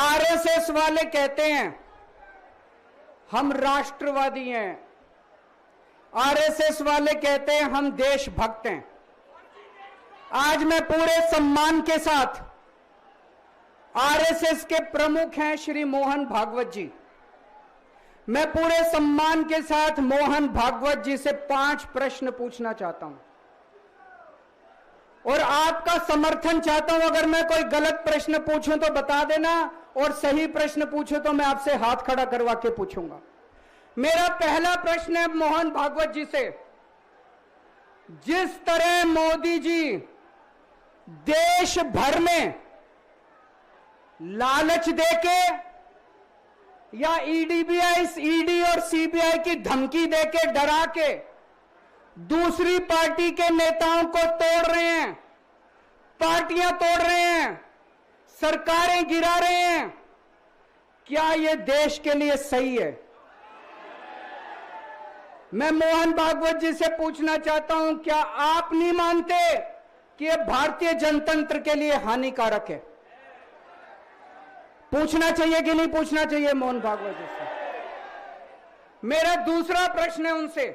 RSS वाले कहते हैं हम राष्ट्रवादी हैं, आरएसएस वाले कहते हैं हम देशभक्त हैं। आज मैं पूरे सम्मान के साथ, आरएसएस के प्रमुख हैं श्री मोहन भागवत जी, मैं पूरे सम्मान के साथ मोहन भागवत जी से 5 प्रश्न पूछना चाहता हूं और आपका समर्थन चाहता हूं। अगर मैं कोई गलत प्रश्न पूछूं तो बता देना, और सही प्रश्न पूछूं तो मैं आपसे हाथ खड़ा करवा के पूछूंगा। मेरा पहला प्रश्न है मोहन भागवत जी से, जिस तरह मोदी जी देश भर में लालच देके या ईडी और सीबीआई की धमकी देके, डरा के दूसरी पार्टी के नेताओं को तोड़ रहे हैं, पार्टियां तोड़ रहे हैं, सरकारें गिरा रहे हैं, क्या यह देश के लिए सही है? मैं मोहन भागवत जी से पूछना चाहता हूं, क्या आप नहीं मानते कि यह भारतीय जनतंत्र के लिए हानिकारक है? पूछना चाहिए कि नहीं पूछना चाहिए मोहन भागवत जी से? मेरा दूसरा प्रश्न है उनसे,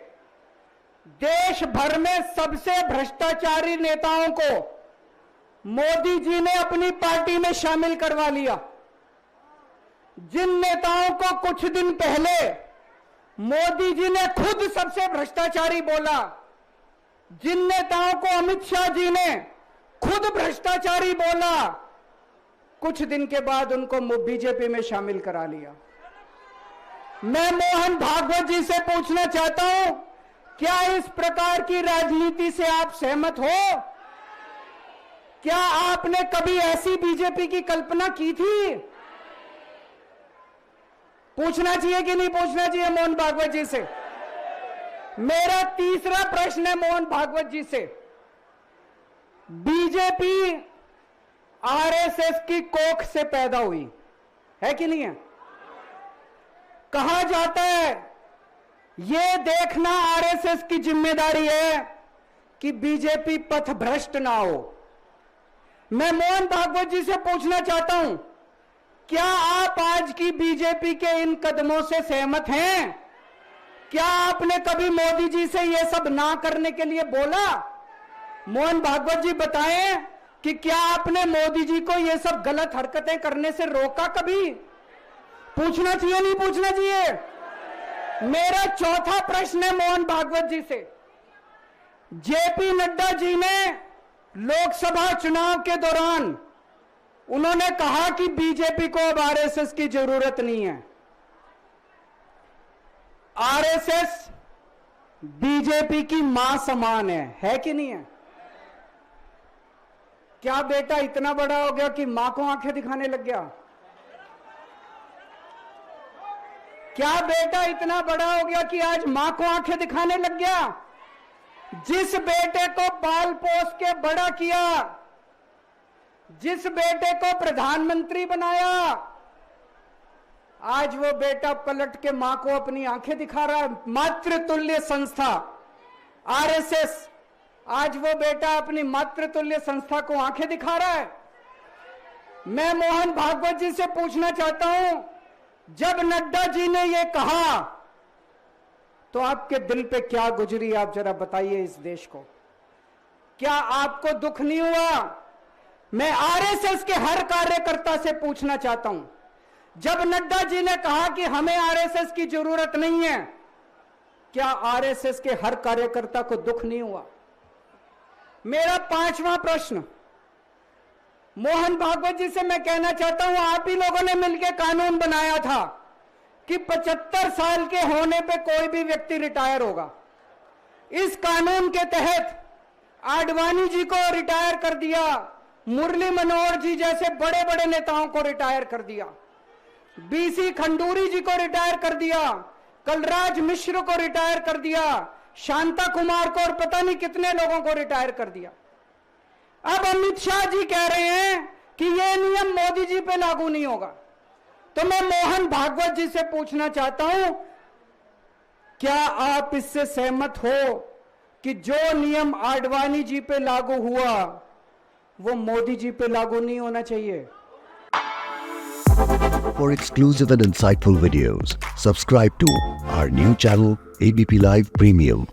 देश भर में सबसे भ्रष्टाचारी नेताओं को मोदी जी ने अपनी पार्टी में शामिल करवा लिया। जिन नेताओं को कुछ दिन पहले मोदी जी ने खुद सबसे भ्रष्टाचारी बोला, जिन नेताओं को अमित शाह जी ने खुद भ्रष्टाचारी बोला, कुछ दिन के बाद उनको बीजेपी में शामिल करा लिया। मैं मोहन भागवत जी से पूछना चाहता हूं, क्या इस प्रकार की राजनीति से आप सहमत हो? क्या आपने कभी ऐसी बीजेपी की कल्पना की थी? पूछना चाहिए कि नहीं पूछना चाहिए मोहन भागवत जी से? मेरा तीसरा प्रश्न है मोहन भागवत जी से, बीजेपी आरएसएस की कोख से पैदा हुई है कि नहीं है? कहा जाता है यह देखना आरएसएस की जिम्मेदारी है कि बीजेपी पथभ्रष्ट ना हो। मैं मोहन भागवत जी से पूछना चाहता हूं, क्या आप आज की बीजेपी के इन कदमों से सहमत हैं? क्या आपने कभी मोदी जी से यह सब ना करने के लिए बोला? मोहन भागवत जी बताएं कि क्या आपने मोदी जी को यह सब गलत हरकतें करने से रोका कभी? पूछना चाहिए नहीं पूछना चाहिए? मेरा चौथा प्रश्न है मोहन भागवत जी से, जेपी नड्डा जी ने लोकसभा चुनाव के दौरान उन्होंने कहा कि बीजेपी को अब आरएसएस की जरूरत नहीं है। आरएसएस बीजेपी की मां समान है कि नहीं है? क्या बेटा इतना बड़ा हो गया कि मां को आंखें दिखाने लग गया? क्या बेटा इतना बड़ा हो गया कि आज मां को आंखें दिखाने लग गया? जिस बेटे को पाल पोस के बड़ा किया, जिस बेटे को प्रधानमंत्री बनाया, आज वो बेटा पलट के मां को अपनी आंखें दिखा रहा है। मातृतुल्य संस्था आरएसएस, आज वो बेटा अपनी मातृतुल्य संस्था को आंखें दिखा रहा है। मैं मोहन भागवत जी से पूछना चाहता हूं, जब नड्डा जी ने यह कहा तो आपके दिल पे क्या गुजरी, आप जरा बताइए इस देश को। क्या आपको दुख नहीं हुआ? मैं आरएसएस के हर कार्यकर्ता से पूछना चाहता हूं, जब नड्डा जी ने कहा कि हमें आरएसएस की जरूरत नहीं है, क्या आरएसएस के हर कार्यकर्ता को दुख नहीं हुआ? मेरा पांचवा प्रश्न मोहन भागवत जी से मैं कहना चाहता हूं, आप ही लोगों ने मिलकर कानून बनाया था कि 75 साल के होने पे कोई भी व्यक्ति रिटायर होगा। इस कानून के तहत आडवाणी जी को रिटायर कर दिया, मुरली मनोहर जी जैसे बड़े बड़े नेताओं को रिटायर कर दिया, बीसी खंडूरी जी को रिटायर कर दिया, कलराज मिश्र को रिटायर कर दिया, शांता कुमार को और पता नहीं कितने लोगों को रिटायर कर दिया। अब अमित शाह जी कह रहे हैं कि यह नियम मोदी जी पे लागू नहीं होगा। तो मैं मोहन भागवत जी से पूछना चाहता हूं, क्या आप इससे सहमत हो कि जो नियम आडवाणी जी पे लागू हुआ वो मोदी जी पे लागू नहीं होना चाहिए? For exclusive and insightful videos, subscribe to our new channel ABP Live Premium.